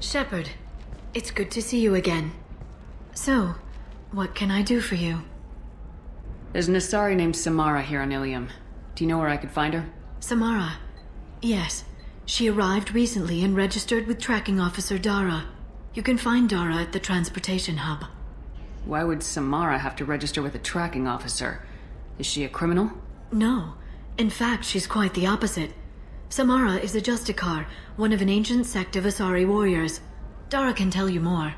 Shepard, it's good to see you again. So, what can I do for you? There's an Asari named Samara here on Ilium. Do you know where I could find her? Samara? Yes. She arrived recently and registered with tracking officer Dara. You can find Dara at the transportation hub. Why would Samara have to register with a tracking officer? Is she a criminal? No. In fact, she's quite the opposite. Samara is a Justicar, one of an ancient sect of Asari warriors. Dara can tell you more.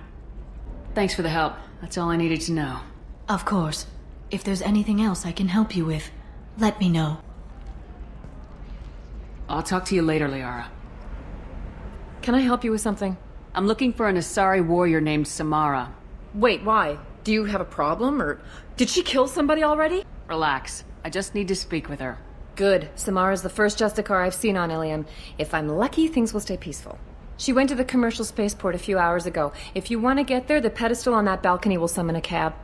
Thanks for the help. That's all I needed to know. Of course. If there's anything else I can help you with, let me know. I'll talk to you later, Liara. Can I help you with something? I'm looking for an Asari warrior named Samara. Wait, why? Do you have a problem, or did she kill somebody already? Relax. I just need to speak with her. Good. Samara's the first Justicar I've seen on Ilium. If I'm lucky, things will stay peaceful. She went to the commercial spaceport a few hours ago. If you want to get there, the pedestal on that balcony will summon a cab.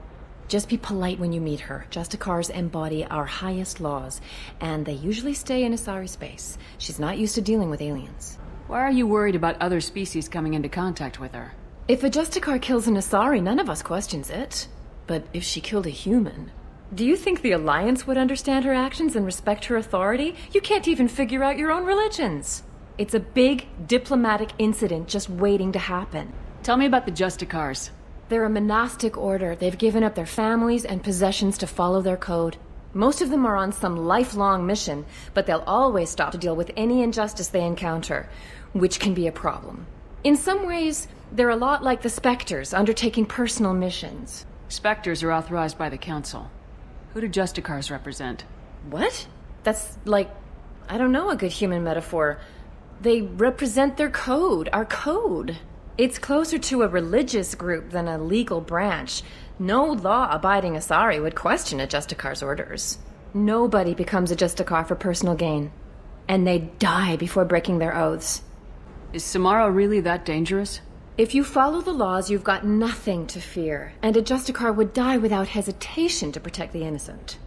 Just be polite when you meet her. Justicars embody our highest laws, and they usually stay in Asari space. She's not used to dealing with aliens. Why are you worried about other species coming into contact with her? If a Justicar kills an Asari, none of us questions it. But if she killed a human... Do you think the Alliance would understand her actions and respect her authority? You can't even figure out your own religions. It's a big diplomatic incident just waiting to happen. Tell me about the Justicars. They're a monastic order. They've given up their families and possessions to follow their code. Most of them are on some lifelong mission, but they'll always stop to deal with any injustice they encounter, which can be a problem. In some ways, they're a lot like the Spectres, undertaking personal missions. Spectres are authorized by the Council. Who do Justicars represent? What? That's like, I don't know, a good human metaphor. They represent their code, our code. It's closer to a religious group than a legal branch. No law-abiding Asari would question a Justicar's orders. Nobody becomes a Justicar for personal gain. And they die before breaking their oaths. Is Samara really that dangerous? If you follow the laws, you've got nothing to fear, and a Justicar would die without hesitation to protect the innocent.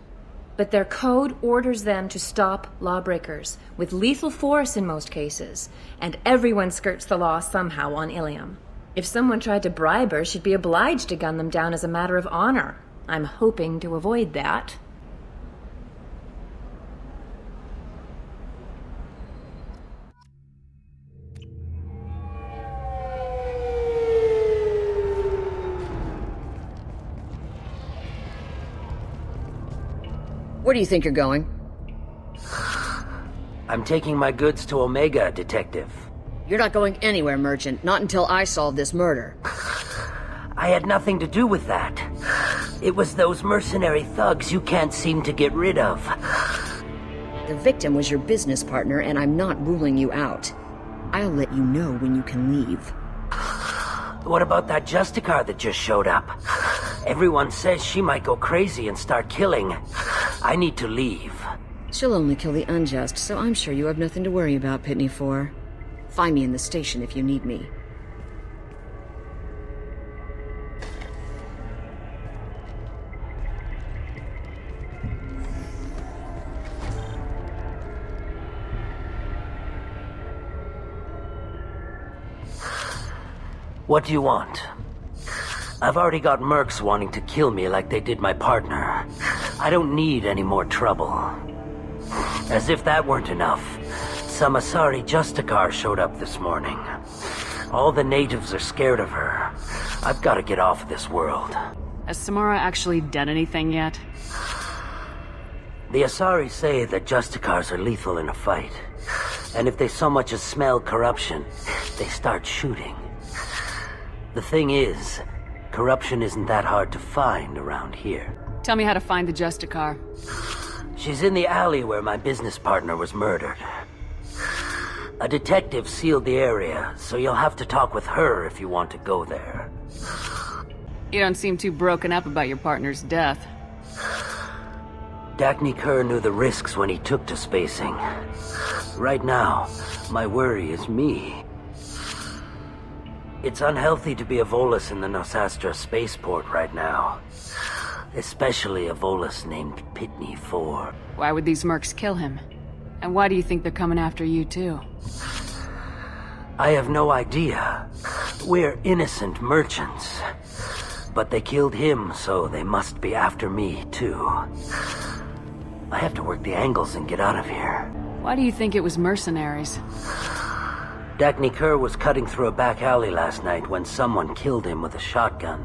But their code orders them to stop lawbreakers, with lethal force in most cases, and everyone skirts the law somehow on Ilium. If someone tried to bribe her, she'd be obliged to gun them down as a matter of honor. I'm hoping to avoid that. Where do you think you're going? I'm taking my goods to Omega, Detective. You're not going anywhere, Merchant. Not until I solve this murder. I had nothing to do with that. It was those mercenary thugs you can't seem to get rid of. The victim was your business partner, and I'm not ruling you out. I'll let you know when you can leave. What about that Justicar that just showed up? Everyone says she might go crazy and start killing. I need to leave. She'll only kill the unjust, so I'm sure you have nothing to worry about, Pitney 4. Find me in the station if you need me. What do you want? I've already got mercs wanting to kill me like they did my partner. I don't need any more trouble. As if that weren't enough, some Asari Justicar showed up this morning. All the natives are scared of her. I've got to get off of this world. Has Samara actually done anything yet? The Asari say that Justicars are lethal in a fight. And if they so much as smell corruption, they start shooting. The thing is, corruption isn't that hard to find around here. Tell me how to find the Justicar. She's in the alley where my business partner was murdered. A detective sealed the area, so you'll have to talk with her if you want to go there. You don't seem too broken up about your partner's death. Dagny Kerr knew the risks when he took to spacing. Right now, my worry is me. It's unhealthy to be a Volus in the Nosastra spaceport right now. Especially a Volus named Pitney 4. Why would these mercs kill him? And why do you think they're coming after you too? I have no idea. We're innocent merchants. But they killed him, so they must be after me, too. I have to work the angles and get out of here. Why do you think it was mercenaries? Dagny Kerr was cutting through a back alley last night when someone killed him with a shotgun.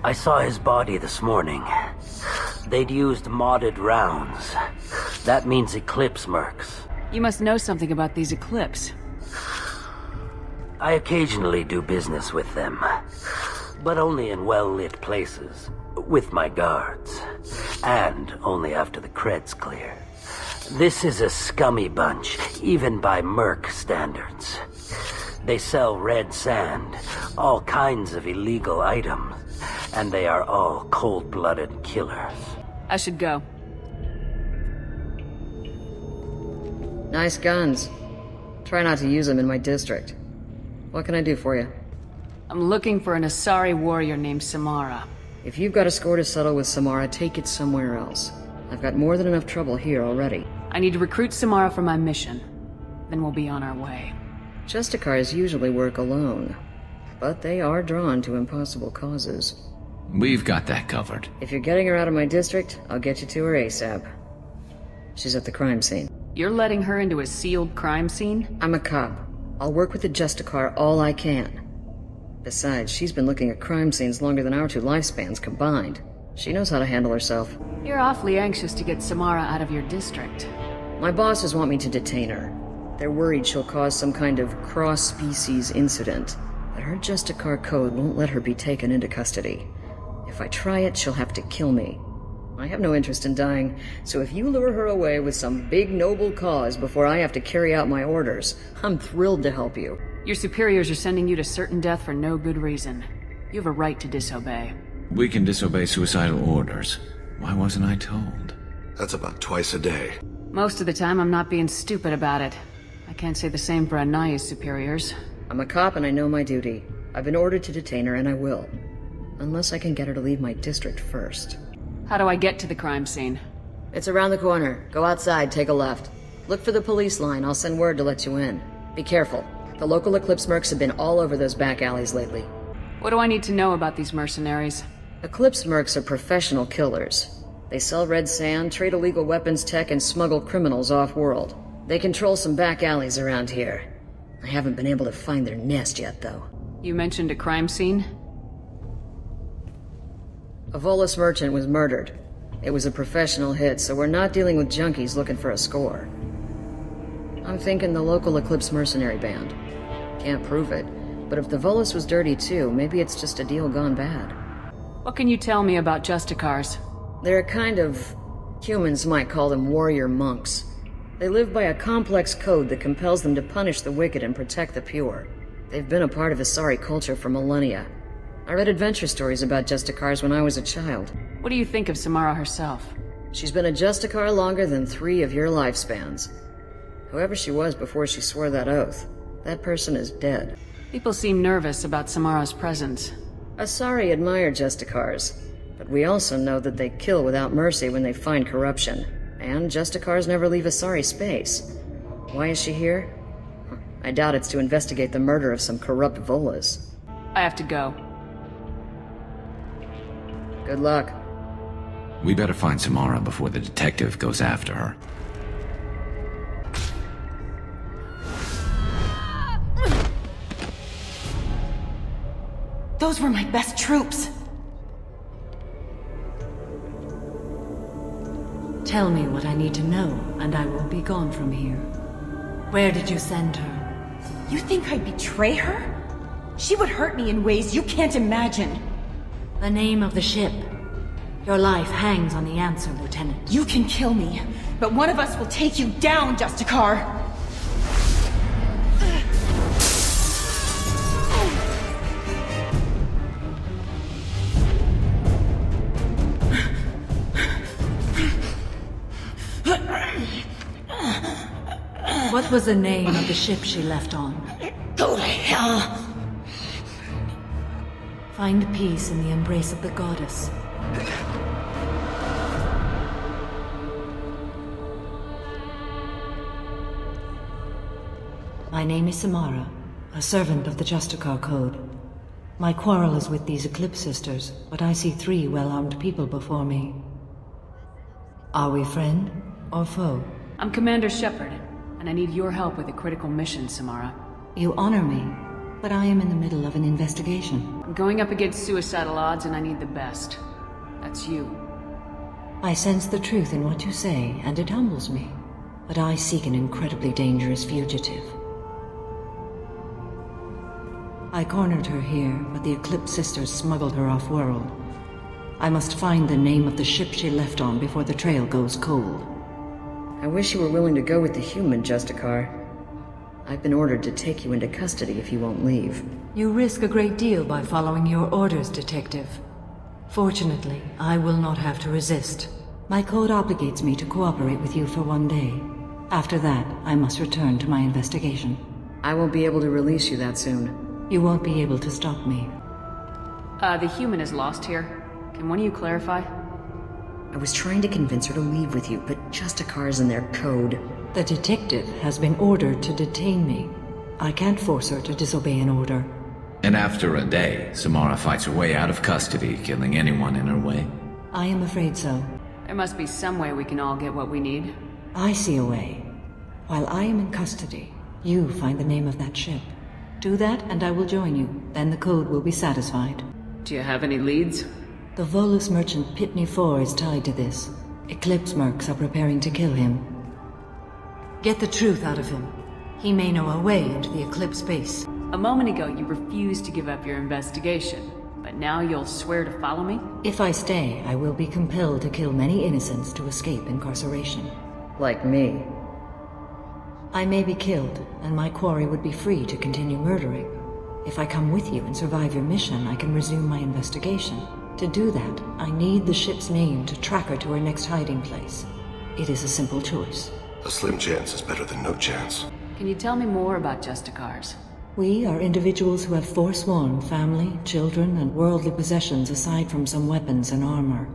I saw his body this morning. They'd used modded rounds. That means Eclipse mercs. You must know something about these Eclipse. I occasionally do business with them, but only in well-lit places, with my guards, and only after the creds clear. This is a scummy bunch, even by merc standards. They sell red sand, all kinds of illegal items, and they are all cold-blooded killers. I should go. Nice guns. Try not to use them in my district. What can I do for you? I'm looking for an Asari warrior named Samara. If you've got a score to settle with Samara, take it somewhere else. I've got more than enough trouble here already. I need to recruit Samara for my mission. Then we'll be on our way. Justicars usually work alone, but they are drawn to impossible causes. We've got that covered. If you're getting her out of my district, I'll get you to her ASAP. She's at the crime scene. You're letting her into a sealed crime scene? I'm a cop. I'll work with the Justicar all I can. Besides, she's been looking at crime scenes longer than our two lifespans combined. She knows how to handle herself. You're awfully anxious to get Samara out of your district. My bosses want me to detain her. They're worried she'll cause some kind of cross-species incident, but her Justicar code won't let her be taken into custody. If I try it, she'll have to kill me. I have no interest in dying, so if you lure her away with some big noble cause before I have to carry out my orders, I'm thrilled to help you. Your superiors are sending you to certain death for no good reason. You have a right to disobey. We can disobey suicidal orders. Why wasn't I told? That's about twice a day. Most of the time, I'm not being stupid about it. I can't say the same for Anaya's superiors. I'm a cop and I know my duty. I've been ordered to detain her and I will. Unless I can get her to leave my district first. How do I get to the crime scene? It's around the corner. Go outside, take a left. Look for the police line. I'll send word to let you in. Be careful. The local Eclipse mercs have been all over those back alleys lately. What do I need to know about these mercenaries? Eclipse mercs are professional killers. They sell red sand, trade illegal weapons tech, and smuggle criminals off-world. They control some back alleys around here. I haven't been able to find their nest yet, though. You mentioned a crime scene? A Volus merchant was murdered. It was a professional hit, so we're not dealing with junkies looking for a score. I'm thinking the local Eclipse mercenary band. Can't prove it, but if the Volus was dirty too, maybe it's just a deal gone bad. What can you tell me about Justicars? They're a kind of... humans might call them warrior monks. They live by a complex code that compels them to punish the wicked and protect the pure. They've been a part of Asari culture for millennia. I read adventure stories about Justicars when I was a child. What do you think of Samara herself? She's been a Justicar longer than 3 of your lifespans. Whoever she was before she swore that oath, that person is dead. People seem nervous about Samara's presence. Asari admire Justicars, but we also know that they kill without mercy when they find corruption. And Justicars never leave Asari space. Why is she here? I doubt it's to investigate the murder of some corrupt Volas. I have to go. Good luck. We better find Samara before the detective goes after her. Those were my best troops. Tell me what I need to know, and I will be gone from here. Where did you send her? You think I'd betray her? She would hurt me in ways you can't imagine. The name of the ship. Your life hangs on the answer, Lieutenant. You can kill me, but one of us will take you down, Justicar! What was the name of the ship she left on? Go to hell! Find peace in the embrace of the goddess. My name is Samara. a servant of the Justicar Code. My quarrel is with these Eclipse Sisters, but I see 3 well-armed people before me. Are we friend or foe? I'm Commander Shepard, and I need your help with a critical mission, Samara. You honor me, but I am in the middle of an investigation. I'm going up against suicidal odds, and I need the best. That's you. I sense the truth in what you say, and it humbles me. But I seek an incredibly dangerous fugitive. I cornered her here, but the Eclipse Sisters smuggled her off-world. I must find the name of the ship she left on before the trail goes cold. I wish you were willing to go with the human, Justicar. I've been ordered to take you into custody if you won't leave. You risk a great deal by following your orders, Detective. Fortunately, I will not have to resist. My code obligates me to cooperate with you for 1 day. After that, I must return to my investigation. I won't be able to release you that soon. You won't be able to stop me. The human is lost here. Can one of you clarify? I was trying to convince her to leave with you, but Justicar's in their code. The detective has been ordered to detain me. I can't force her to disobey an order. And after a day, Samara fights her way out of custody, killing anyone in her way? I am afraid so. There must be some way we can all get what we need. I see a way. While I am in custody, you find the name of that ship. Do that and I will join you. Then the code will be satisfied. Do you have any leads? The Volus merchant Pitney 4 is tied to this. Eclipse mercs are preparing to kill him. Get the truth out of him. He may know a way into the Eclipse base. A moment ago, you refused to give up your investigation. But now you'll swear to follow me? If I stay, I will be compelled to kill many innocents to escape incarceration. Like me. I may be killed, and my quarry would be free to continue murdering. If I come with you and survive your mission, I can resume my investigation. To do that, I need the ship's name to track her to her next hiding place. It is a simple choice. A slim chance is better than no chance. Can you tell me more about Justicars? We are individuals who have forsworn family, children, and worldly possessions aside from some weapons and armor.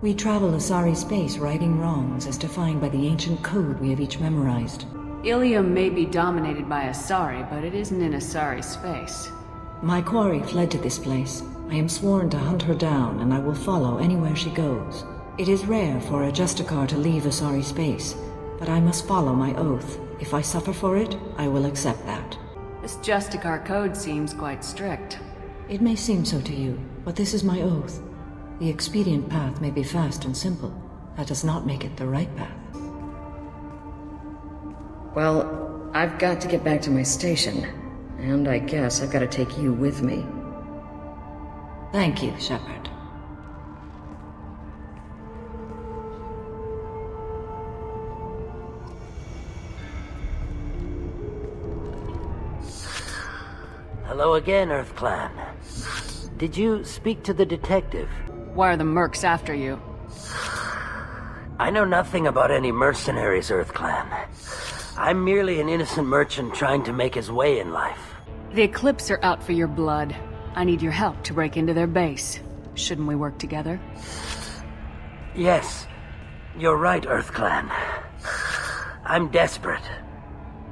We travel Asari space righting wrongs as defined by the ancient code we have each memorized. Ilium may be dominated by Asari, but it isn't in Asari space. My quarry fled to this place. I am sworn to hunt her down, and I will follow anywhere she goes. It is rare for a Justicar to leave Asari space, but I must follow my oath. If I suffer for it, I will accept that. This Justicar code seems quite strict. It may seem so to you, but this is my oath. The expedient path may be fast and simple. That does not make it the right path. Well, I've got to get back to my station. And I guess I've got to take you with me. Thank you, Shepard. Hello again, Earth Clan. Did you speak to the detective? Why are the mercs after you? I know nothing about any mercenaries, Earth Clan. I'm merely an innocent merchant trying to make his way in life. The Eclipse are out for your blood. I need your help to break into their base. Shouldn't we work together? Yes, you're right, Earth Clan. I'm desperate.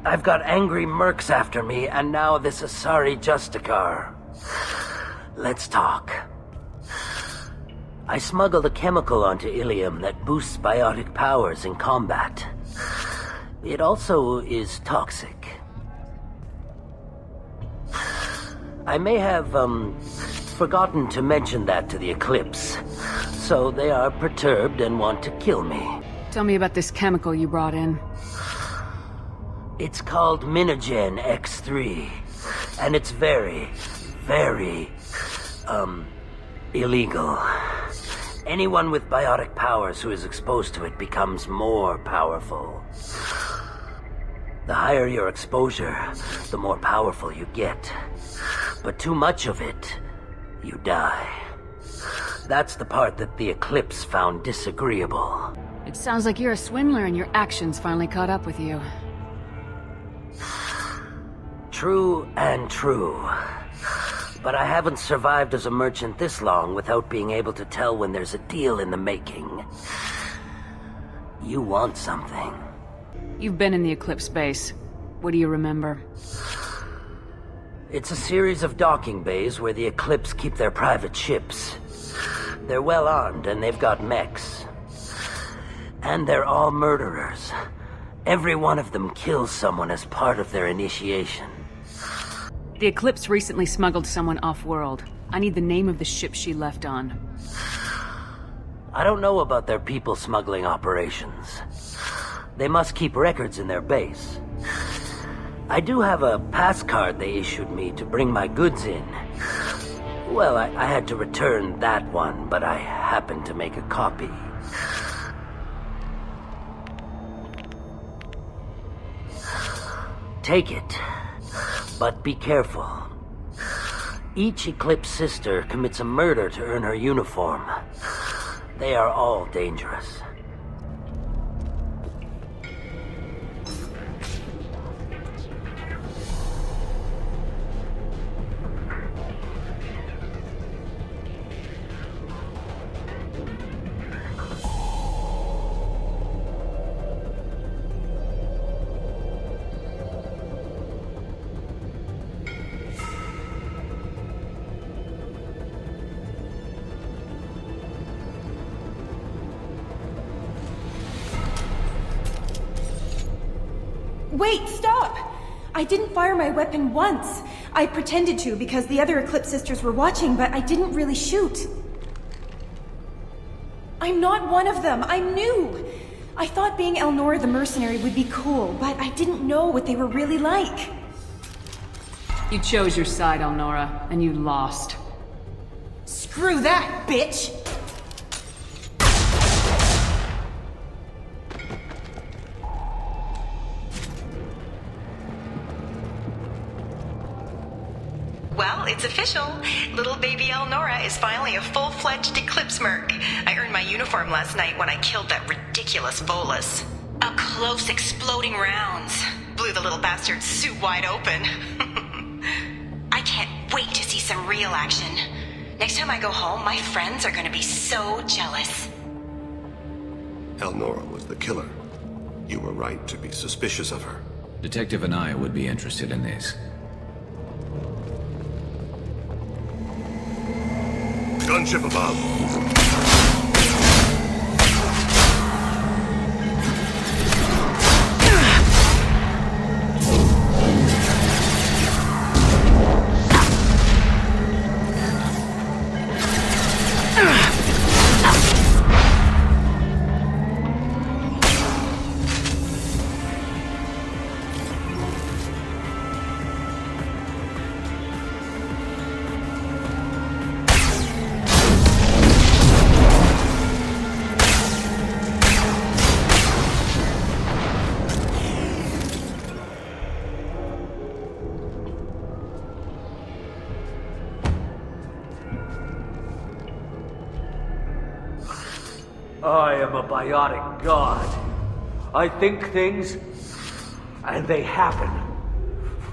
I've got angry mercs after me, and now this Asari Justicar. Let's talk. I smuggled a chemical onto Ilium that boosts biotic powers in combat. It also is toxic. I may have, forgotten to mention that to the Eclipse, so they are perturbed and want to kill me. Tell me about this chemical you brought in. It's called Minogen X3, and it's very, very, illegal. Anyone with biotic powers who is exposed to it becomes more powerful. The higher your exposure, the more powerful you get. But too much of it, you die. That's the part that the Eclipse found disagreeable. It sounds like you're a swindler and your actions finally caught up with you. True and true. But I haven't survived as a merchant this long without being able to tell when there's a deal in the making. You want something. You've been in the Eclipse base. What do you remember? It's a series of docking bays where the Eclipse keep their private ships. They're well armed and they've got mechs. And they're all murderers. Every one of them kills someone as part of their initiation. The Eclipse recently smuggled someone off-world. I need the name of the ship she left on. I don't know about their people smuggling operations. They must keep records in their base. I do have a pass card they issued me to bring my goods in. Well, I had to return that one, but I happened to make a copy. Take it, but be careful. Each Eclipse sister commits a murder to earn her uniform. They are all dangerous. Wait, stop! I didn't fire my weapon once. I pretended to because the other Eclipse sisters were watching, but I didn't really shoot. I'm not one of them. I'm new. I thought being Elnora the mercenary would be cool, but I didn't know what they were really like. You chose your side, Elnora, and you lost. Screw that, bitch! Well, it's official. Little baby Elnora is finally a full-fledged Eclipse merc. I earned my uniform last night when I killed that ridiculous Volus. Up close, exploding rounds. Blew the little bastard's suit wide open. I can't wait to see some real action. Next time I go home, my friends are gonna be so jealous. Elnora was the killer. You were right to be suspicious of her. Detective and I would be interested in this. Gunship above. I am a biotic god. I think things, and they happen.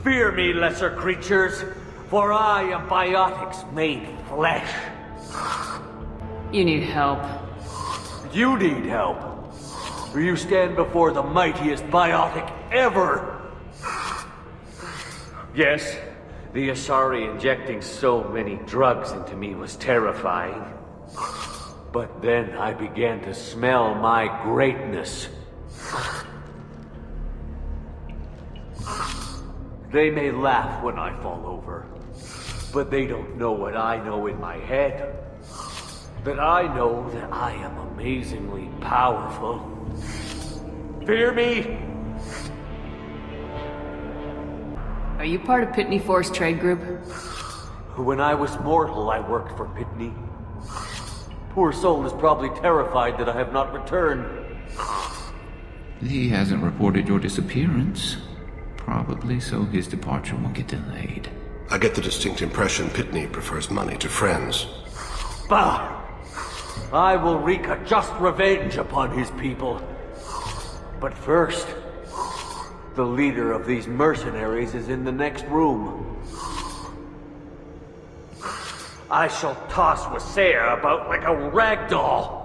Fear me, lesser creatures, for I am biotics made flesh. You need help. You need help. You stand before the mightiest biotic ever. Yes, the Asari injecting so many drugs into me was terrifying. But then I began to smell my greatness. They may laugh when I fall over, but they don't know what I know in my head. That I know that I am amazingly powerful. Fear me? Are you part of Pitney Force Trade Group? When I was mortal, I worked for Pitney. Poor soul is probably terrified that I have not returned. He hasn't reported your disappearance. Probably so his departure won't get delayed. I get the distinct impression Pitney prefers money to friends. Bah! I will wreak a just revenge upon his people. But first, the leader of these mercenaries is in the next room. I shall toss Wasea about like a rag doll.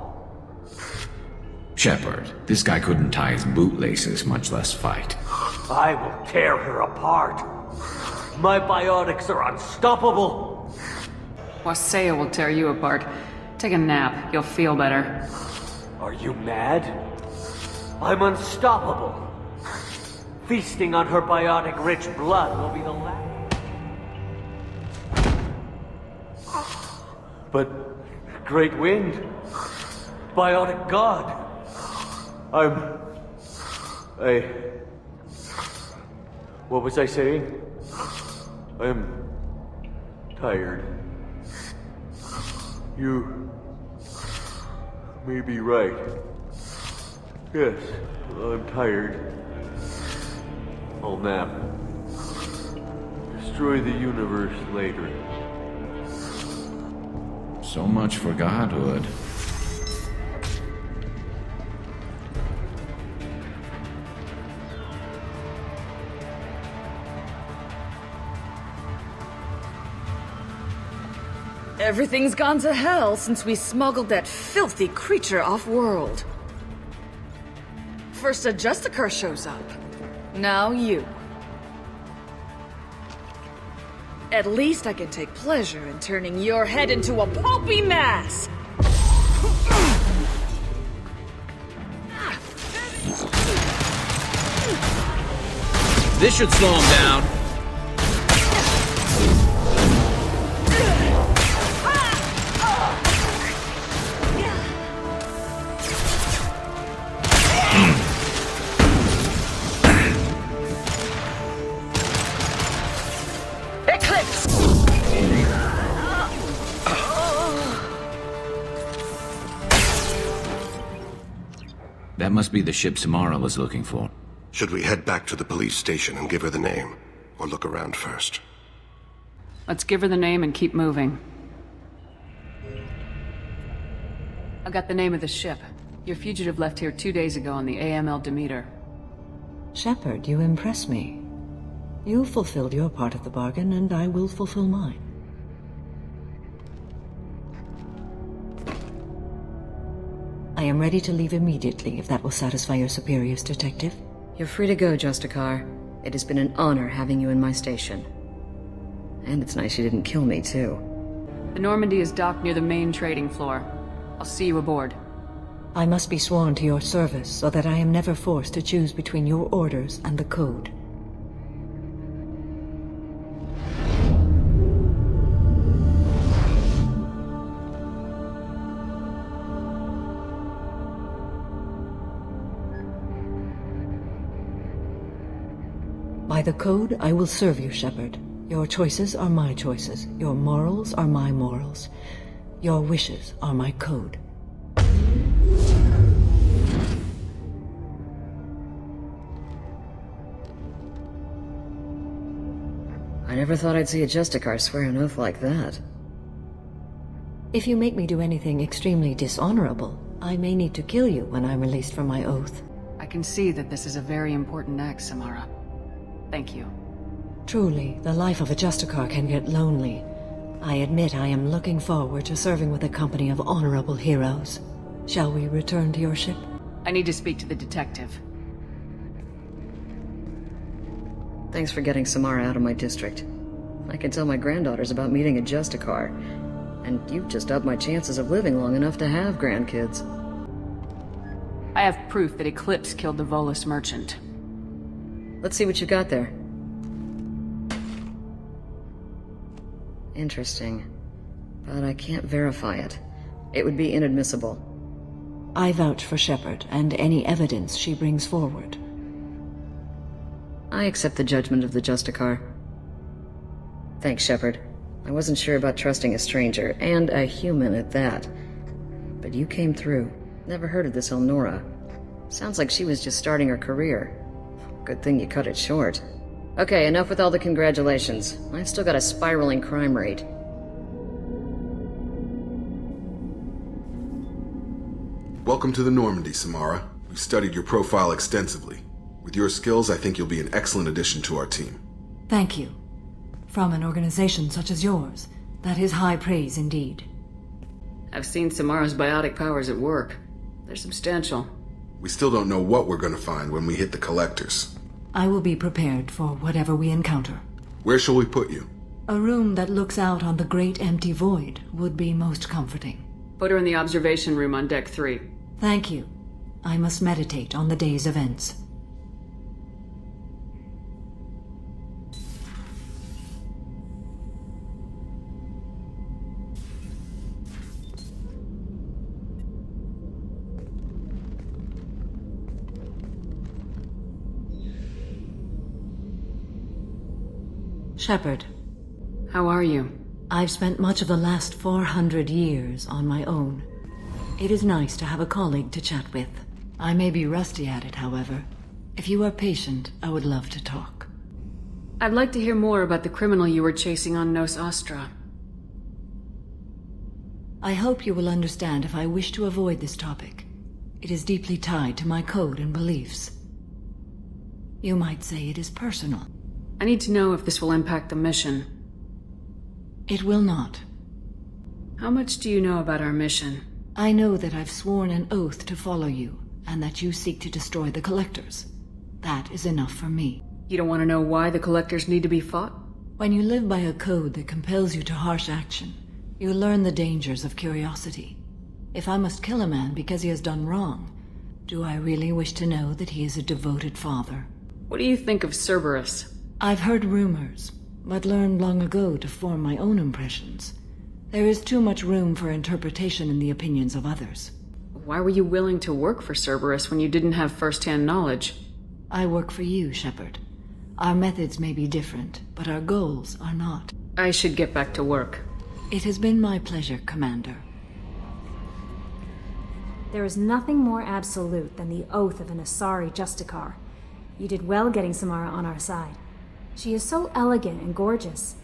Shepard, this guy couldn't tie his bootlaces, much less fight. I will tear her apart. My biotics are unstoppable! Waseo will tear you apart. Take a nap, you'll feel better. Are you mad? I'm unstoppable. Feasting on her biotic-rich blood will be the last. But Great Wind, biotic god, what was I saying? I'm tired. You may be right. Yes, I'm tired. I'll nap. Destroy the universe later. So much for godhood. Everything's gone to hell since we smuggled that filthy creature off-world. First a Justicar shows up. Now you. At least I can take pleasure in turning your head into a pulpy mass! This should slow him down. That must be the ship Samara was looking for. Should we head back to the police station and give her the name? Or look around first? Let's give her the name and keep moving. I got the name of the ship. Your fugitive left here 2 days ago on the AML Demeter. Shepard, you impress me. You fulfilled your part of the bargain, and I will fulfill mine. I am ready to leave immediately, if that will satisfy your superiors, Detective. You're free to go, Justicar. It has been an honor having you in my station. And it's nice you didn't kill me, too. The Normandy is docked near the main trading floor. I'll see you aboard. I must be sworn to your service, so that I am never forced to choose between your orders and the Code. By the Code, I will serve you, Shepard. Your choices are my choices. Your morals are my morals. Your wishes are my code. I never thought I'd see a Justicar swear an oath like that. If you make me do anything extremely dishonorable, I may need to kill you when I'm released from my oath. I can see that this is a very important act, Samara. Thank you. Truly, the life of a Justicar can get lonely. I admit I am looking forward to serving with a company of honorable heroes. Shall we return to your ship? I need to speak to the detective. Thanks for getting Samara out of my district. I can tell my granddaughters about meeting a Justicar, and you've just upped my chances of living long enough to have grandkids. I have proof that Eclipse killed the Volus merchant. Let's see what you got there. Interesting. But I can't verify it. It would be inadmissible. I vouch for Shepard and any evidence she brings forward. I accept the judgment of the Justicar. Thanks, Shepard. I wasn't sure about trusting a stranger, and a human at that. But you came through. Never heard of this Elnora. Sounds like she was just starting her career. Good thing you cut it short. Okay, enough with all the congratulations. I've still got a spiraling crime rate. Welcome to the Normandy, Samara. We've studied your profile extensively. With your skills, I think you'll be an excellent addition to our team. Thank you. From an organization such as yours, that is high praise indeed. I've seen Samara's biotic powers at work. They're substantial. We still don't know what we're going to find when we hit the collectors. I will be prepared for whatever we encounter. Where shall we put you? A room that looks out on the great empty void would be most comforting. Put her in the observation room on deck 3. Thank you. I must meditate on the day's events. Shepard. How are you? I've spent much of the last 400 years on my own. It is nice to have a colleague to chat with. I may be rusty at it, however. If you are patient, I would love to talk. I'd like to hear more about the criminal you were chasing on Nos Astra. I hope you will understand if I wish to avoid this topic. It is deeply tied to my code and beliefs. You might say it is personal. I need to know if this will impact the mission. It will not. How much do you know about our mission? I know that I've sworn an oath to follow you, and that you seek to destroy the Collectors. That is enough for me. You don't want to know why the Collectors need to be fought? When you live by a code that compels you to harsh action, you learn the dangers of curiosity. If I must kill a man because he has done wrong, do I really wish to know that he is a devoted father? What do you think of Cerberus? I've heard rumors, but learned long ago to form my own impressions. There is too much room for interpretation in the opinions of others. Why were you willing to work for Cerberus when you didn't have first-hand knowledge? I work for you, Shepard. Our methods may be different, but our goals are not. I should get back to work. It has been my pleasure, Commander. There is nothing more absolute than the oath of an Asari Justicar. You did well getting Samara on our side. She is so elegant and gorgeous.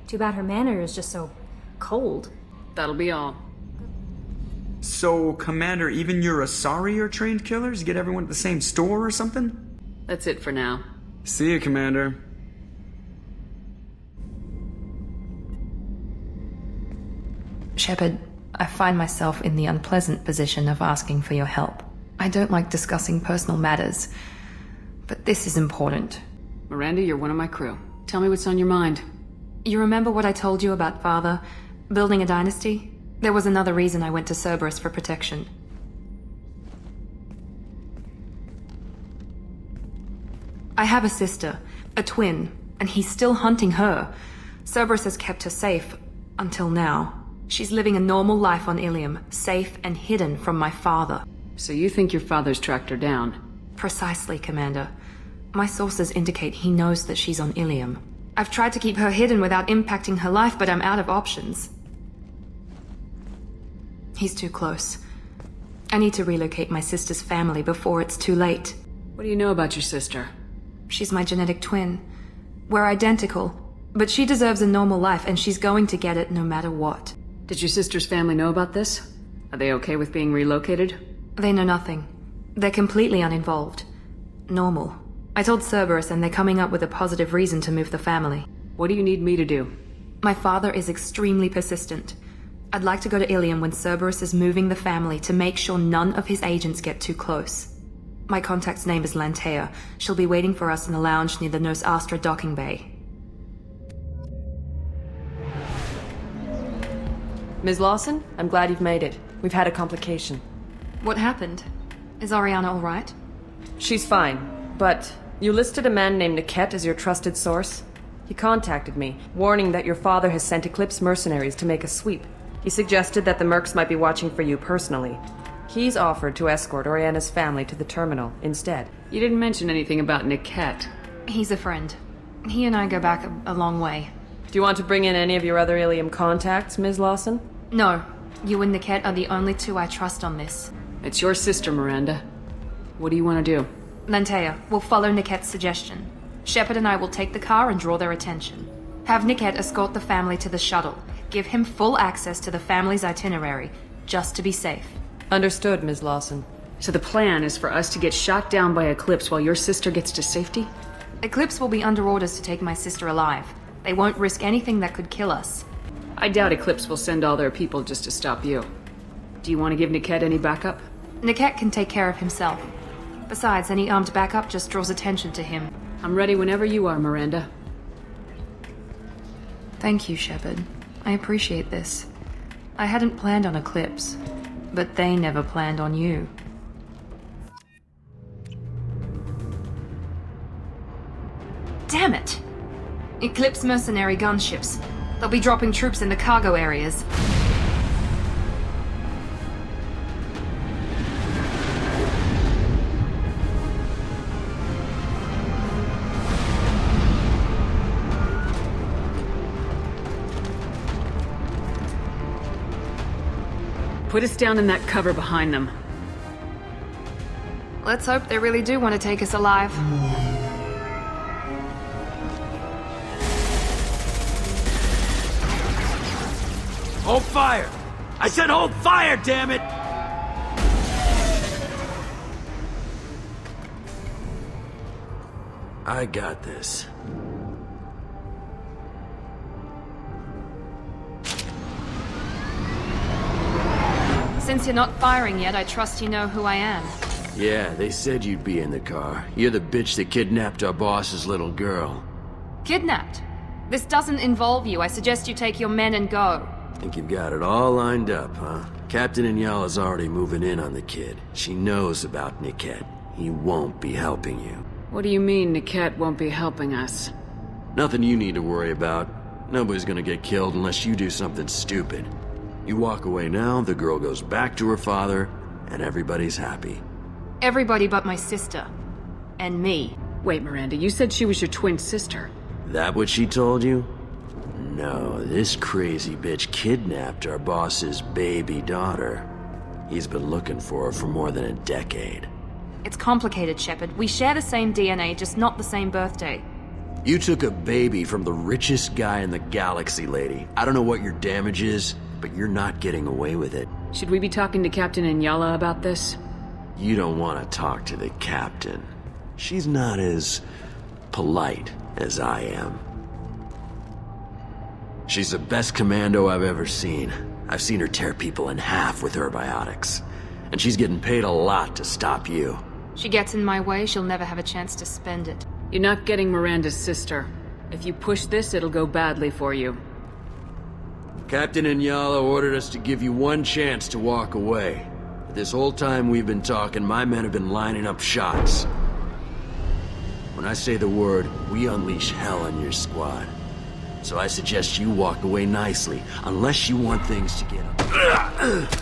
Too bad her manner is just so cold. That'll be all. So, Commander, even your Asari are trained killers? Get everyone at the same store or something? That's it for now. See you, Commander. Shepard, I find myself in the unpleasant position of asking for your help. I don't like discussing personal matters, but this is important. Miranda, you're one of my crew. Tell me what's on your mind. You remember what I told you about Father? Building a dynasty? There was another reason I went to Cerberus for protection. I have a sister, a twin, and he's still hunting her. Cerberus has kept her safe, until now. She's living a normal life on Ilium, safe and hidden from my father. So you think your father's tracked her down? Precisely, Commander. My sources indicate he knows that she's on Ilium. I've tried to keep her hidden without impacting her life, but I'm out of options. He's too close. I need to relocate my sister's family before it's too late. What do you know about your sister? She's my genetic twin. We're identical, but she deserves a normal life and she's going to get it no matter what. Did your sister's family know about this? Are they okay with being relocated? They know nothing. They're completely uninvolved. Normal. I told Cerberus and they're coming up with a positive reason to move the family. What do you need me to do? My father is extremely persistent. I'd like to go to Ilium when Cerberus is moving the family to make sure none of his agents get too close. My contact's name is Lantea. She'll be waiting for us in the lounge near the Nos Astra docking bay. Ms. Lawson, I'm glad you've made it. We've had a complication. What happened? Is Ariana all right? She's fine, but you listed a man named Niket as your trusted source. He contacted me, warning that your father has sent Eclipse mercenaries to make a sweep. He suggested that the Mercs might be watching for you personally. He's offered to escort Oriana's family to the terminal instead. You didn't mention anything about Niket. He's a friend. He and I go back a long way. Do you want to bring in any of your other Ilium contacts, Ms. Lawson? No. You and Niket are the only two I trust on this. It's your sister, Miranda. What do you want to do? Lantea, we'll follow Niket's suggestion. Shepard and I will take the car and draw their attention. Have Niket escort the family to the shuttle. Give him full access to the family's itinerary, just to be safe. Understood, Ms. Lawson. So the plan is for us to get shot down by Eclipse while your sister gets to safety? Eclipse will be under orders to take my sister alive. They won't risk anything that could kill us. I doubt Eclipse will send all their people just to stop you. Do you want to give Niket any backup? Niket can take care of himself. Besides, any armed backup just draws attention to him. I'm ready whenever you are, Miranda. Thank you, Shepard. I appreciate this. I hadn't planned on Eclipse, but they never planned on you. Damn it! Eclipse mercenary gunships. They'll be dropping troops in the cargo areas. Put us down in that cover behind them. Let's hope they really do want to take us alive. Hold fire! I said hold fire, damn it! I got this. Since you're not firing yet, I trust you know who I am. Yeah, they said you'd be in the car. You're the bitch that kidnapped our boss's little girl. Kidnapped? This doesn't involve you. I suggest you take your men and go. Think you've got it all lined up, huh? Captain Inyala's already moving in on the kid. She knows about Niket. He won't be helping you. What do you mean Niket won't be helping us? Nothing you need to worry about. Nobody's gonna get killed unless you do something stupid. You walk away now, the girl goes back to her father, and everybody's happy. Everybody but my sister. And me. Wait, Miranda, you said she was your twin sister. That what she told you? No, this crazy bitch kidnapped our boss's baby daughter. He's been looking for her for more than a decade. It's complicated, Shepard. We share the same DNA, just not the same birthday. You took a baby from the richest guy in the galaxy, lady. I don't know what your damage is, but you're not getting away with it. Should we be talking to Captain Inyala about this? You don't want to talk to the captain. She's not as polite as I am. She's the best commando I've ever seen. I've seen her tear people in half with her biotics. And she's getting paid a lot to stop you. She gets in my way, she'll never have a chance to spend it. You're not getting Miranda's sister. If you push this, it'll go badly for you. Captain Inyala ordered us to give you one chance to walk away. This whole time we've been talking, my men have been lining up shots. When I say the word, we unleash hell on your squad. So I suggest you walk away nicely, unless you want things to get up.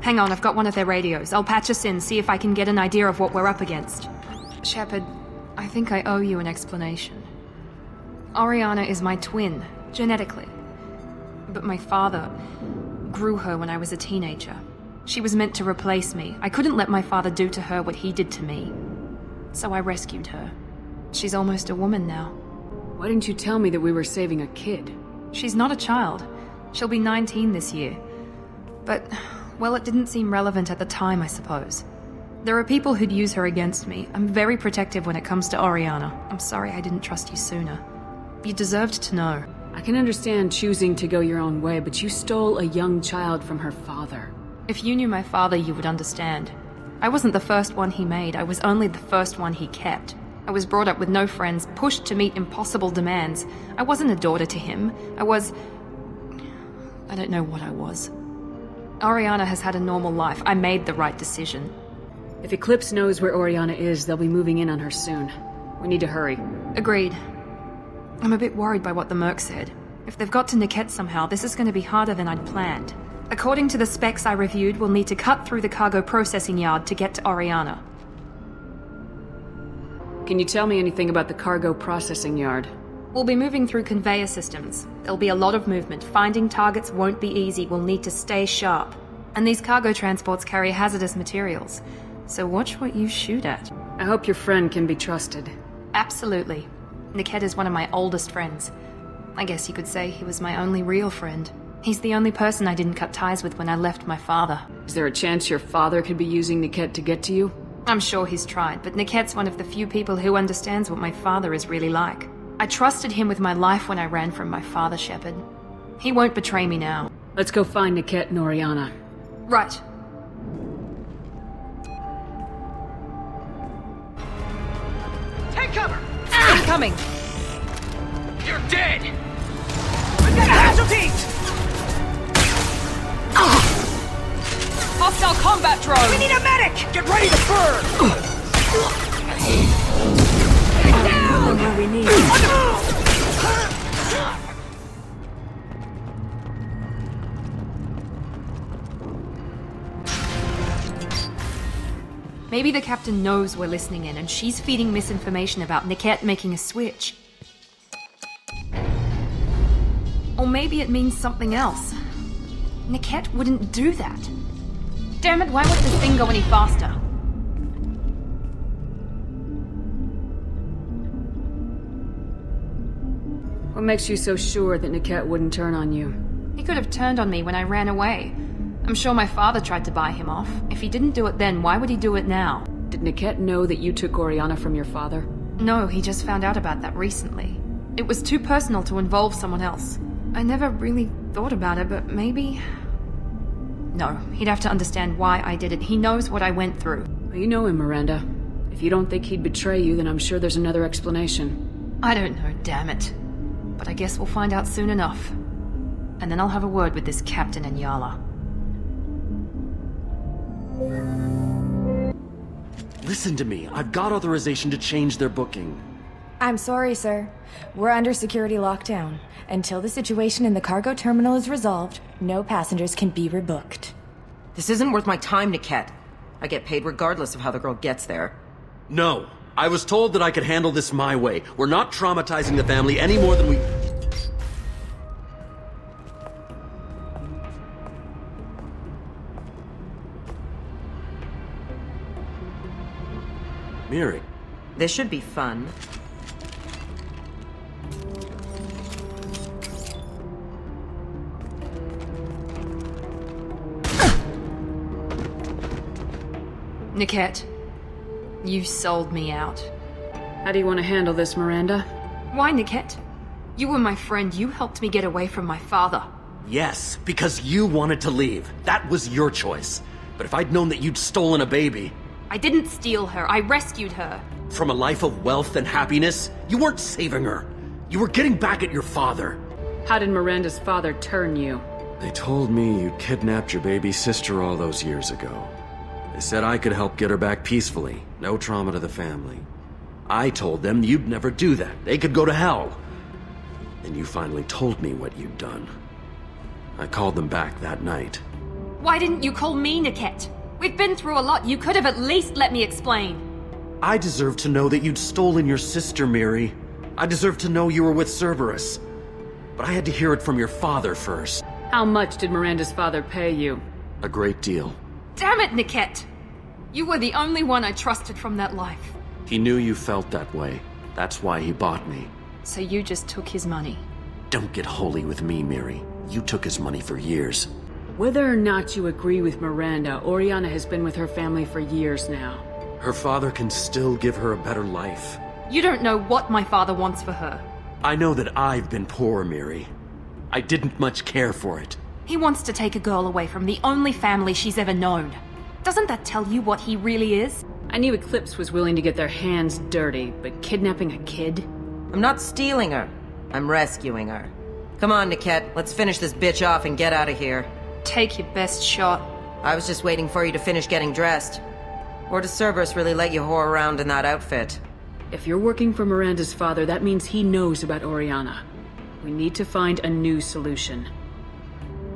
Hang on, I've got one of their radios. I'll patch us in, see if I can get an idea of what we're up against. Shepard, I think I owe you an explanation. Oriana is my twin, genetically. But my father grew her when I was a teenager. She was meant to replace me. I couldn't let my father do to her what he did to me. So I rescued her. She's almost a woman now. Why didn't you tell me that we were saving a kid? She's not a child. She'll be 19 this year. But, well, it didn't seem relevant at the time, I suppose. There are people who'd use her against me. I'm very protective when it comes to Oriana. I'm sorry I didn't trust you sooner. You deserved to know. I can understand choosing to go your own way, but you stole a young child from her father. If you knew my father, you would understand. I wasn't the first one he made. I was only the first one he kept. I was brought up with no friends, pushed to meet impossible demands. I wasn't a daughter to him. I don't know what I was. Oriana has had a normal life. I made the right decision. If Eclipse knows where Oriana is, they'll be moving in on her soon. We need to hurry. Agreed. I'm a bit worried by what the Merc said. If they've got to Niket somehow, this is going to be harder than I'd planned. According to the specs I reviewed, we'll need to cut through the cargo processing yard to get to Oriana. Can you tell me anything about the cargo processing yard? We'll be moving through conveyor systems. There'll be a lot of movement. Finding targets won't be easy. We'll need to stay sharp. And these cargo transports carry hazardous materials. So watch what you shoot at. I hope your friend can be trusted. Absolutely. Niket is one of my oldest friends. I guess you could say he was my only real friend. He's the only person I didn't cut ties with when I left my father. Is there a chance your father could be using Niket to get to you? I'm sure he's tried, but Niket's one of the few people who understands what my father is really like. I trusted him with my life when I ran from my father, Shepard. He won't betray me now. Let's go find Niket and Oriana. Right. Take cover! Incoming! You're dead! We've got casualties! Hostile combat drone! We need a medic! Get ready to burn! Down! Where we need. Maybe the captain knows we're listening in and she's feeding misinformation about Niket making a switch. Or maybe it means something else. Niket wouldn't do that. Damn it, why won't this thing go any faster? What makes you so sure that Niket wouldn't turn on you? He could have turned on me when I ran away. I'm sure my father tried to buy him off. If he didn't do it then, why would he do it now? Did Niket know that you took Oriana from your father? No, he just found out about that recently. It was too personal to involve someone else. I never really thought about it, but maybe... No, he'd have to understand why I did it. He knows what I went through. Well, you know him, Miranda. If you don't think he'd betray you, then I'm sure there's another explanation. I don't know, damn it. But I guess we'll find out soon enough. And then I'll have a word with this Captain Inyala. Listen to me. I've got authorization to change their booking. I'm sorry, sir. We're under security lockdown. Until the situation in the cargo terminal is resolved, no passengers can be rebooked. This isn't worth my time, Niket. I get paid regardless of how the girl gets there. No. I was told that I could handle this my way. We're not traumatizing the family any more than we... Miri. This should be fun. Niket, you sold me out. How do you want to handle this, Miranda? Why, Niket? You were my friend. You helped me get away from my father. Yes, because you wanted to leave. That was your choice. But if I'd known that you'd stolen a baby... I didn't steal her. I rescued her. From a life of wealth and happiness, you weren't saving her. You were getting back at your father. How did Miranda's father turn you? They told me you kidnapped your baby sister all those years ago. They said I could help get her back peacefully. No trauma to the family. I told them you'd never do that. They could go to hell. And you finally told me what you'd done. I called them back that night. Why didn't you call me, Niket? We've been through a lot. You could have at least let me explain. I deserve to know that you'd stolen your sister, Miri. I deserve to know you were with Cerberus. But I had to hear it from your father first. How much did Miranda's father pay you? A great deal. Damn it, Niket! You were the only one I trusted from that life. He knew you felt that way. That's why he bought me. So you just took his money? Don't get holy with me, Miri. You took his money for years. Whether or not you agree with Miranda, Oriana has been with her family for years now. Her father can still give her a better life. You don't know what my father wants for her. I know that I've been poor, Miri. I didn't much care for it. He wants to take a girl away from the only family she's ever known. Doesn't that tell you what he really is? I knew Eclipse was willing to get their hands dirty, but kidnapping a kid? I'm not stealing her. I'm rescuing her. Come on, Niket. Let's finish this bitch off and get out of here. Take your best shot. I was just waiting for you to finish getting dressed. Or does Cerberus really let you whore around in that outfit? If you're working for Miranda's father, that means he knows about Oriana. We need to find a new solution.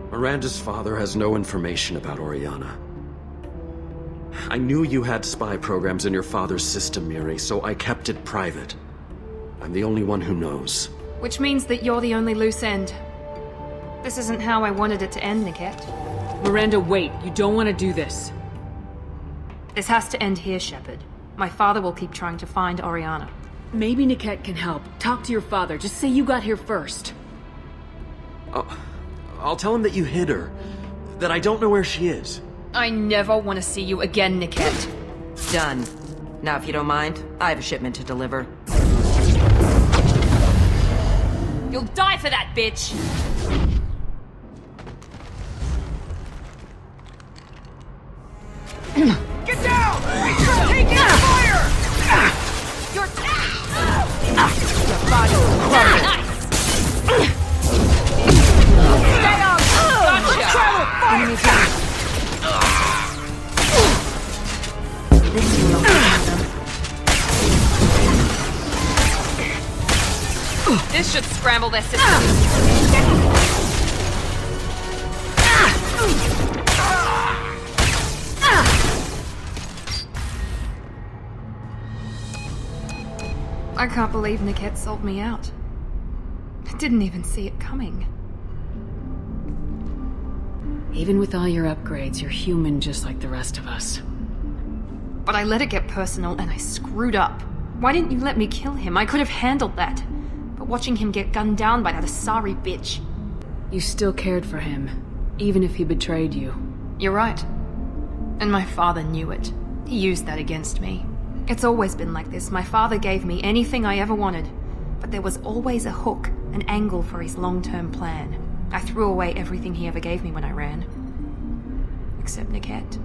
Miranda's father has no information about Oriana. I knew you had spy programs in your father's system, Miri, so I kept it private. I'm the only one who knows. Which means that you're the only loose end. This isn't how I wanted it to end, Niket. Miranda, wait. You don't want to do this. This has to end here, Shepard. My father will keep trying to find Oriana. Maybe Niket can help. Talk to your father. Just say you got here first. I'll tell him that you hid her. That I don't know where she is. I never want to see you again, Niket. Done. Now, if you don't mind, I have a shipment to deliver. You'll die for that, bitch! Get down! Take it! Fire! Your body nice! Stay on! Gotcha! This should scramble their system. I can't believe Niket sold me out. I didn't even see it coming. Even with all your upgrades, you're human just like the rest of us. But I let it get personal and I screwed up. Why didn't you let me kill him? I could have handled that. But watching him get gunned down by that Asari bitch... You still cared for him, even if he betrayed you. You're right. And my father knew it. He used that against me. It's always been like this. My father gave me anything I ever wanted. But there was always a hook, an angle for his long-term plan. I threw away everything he ever gave me when I ran. Except Niket.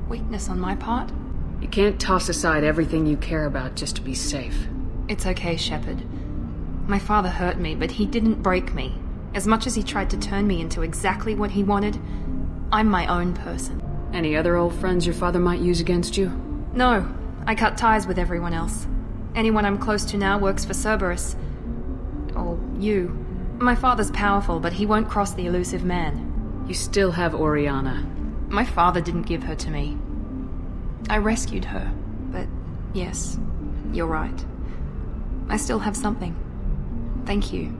Weakness on my part? You can't toss aside everything you care about just to be safe. It's okay, Shepard. My father hurt me, but he didn't break me. As much as he tried to turn me into exactly what he wanted, I'm my own person. Any other old friends your father might use against you? No, I cut ties with everyone else. Anyone I'm close to now works for Cerberus. Or you. My father's powerful, but he won't cross the elusive man. You still have Oriana. My father didn't give her to me. I rescued her, but yes, you're right. I still have something. Thank you.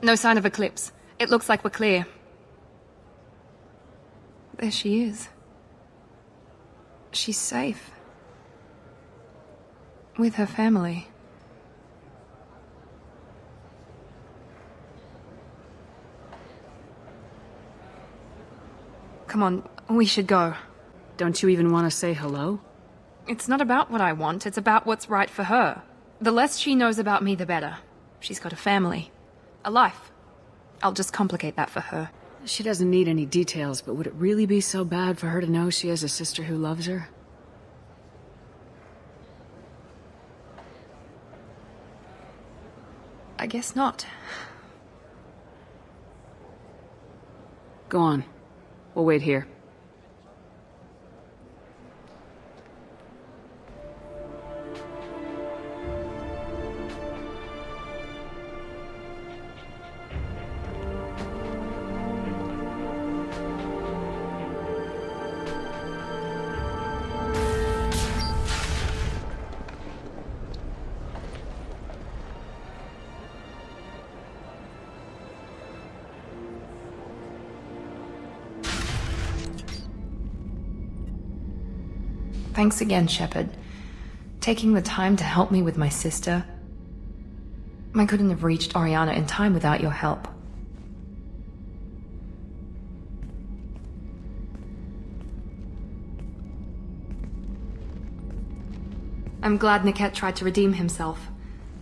No sign of Eclipse. It looks like we're clear. There she is. She's safe. With her family. Come on, we should go. Don't you even want to say hello? It's not about what I want, it's about what's right for her. The less she knows about me, the better. She's got a family. A life. I'll just complicate that for her. She doesn't need any details, but would it really be so bad for her to know she has a sister who loves her? I guess not. Go on. We'll wait here. Thanks again, Shepard. Taking the time to help me with my sister. I couldn't have reached Oriana in time without your help. I'm glad Niket tried to redeem himself,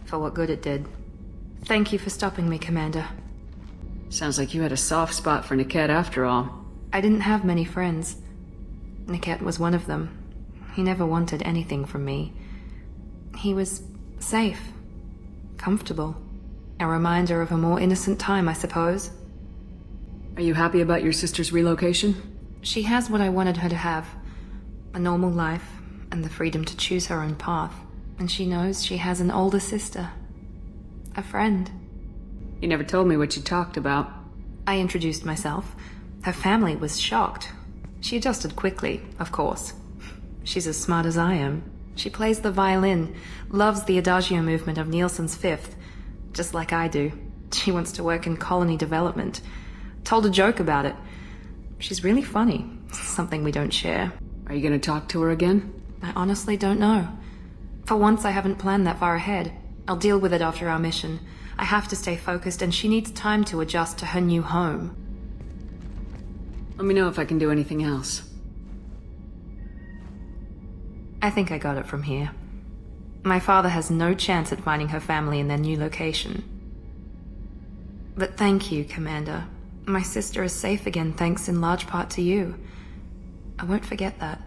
for what good it did. Thank you for stopping me, Commander. Sounds like you had a soft spot for Niket after all. I didn't have many friends. Niket was one of them. He never wanted anything from me. He was safe, comfortable. A reminder of a more innocent time, I suppose. Are you happy about your sister's relocation? She has what I wanted her to have. A normal life, and the freedom to choose her own path. And she knows she has an older sister. A friend. You never told me what you talked about. I introduced myself. Her family was shocked. She adjusted quickly, of course. She's as smart as I am. She plays the violin, loves the adagio movement of Nielsen's Fifth, just like I do. She wants to work in colony development. Told a joke about it. She's really funny, something we don't share. Are you gonna talk to her again? I honestly don't know. For once, I haven't planned that far ahead. I'll deal with it after our mission. I have to stay focused, and she needs time to adjust to her new home. Let me know if I can do anything else. I think I got it from here. My father has no chance at finding her family in their new location. But thank you, Commander. My sister is safe again thanks in large part to you. I won't forget that.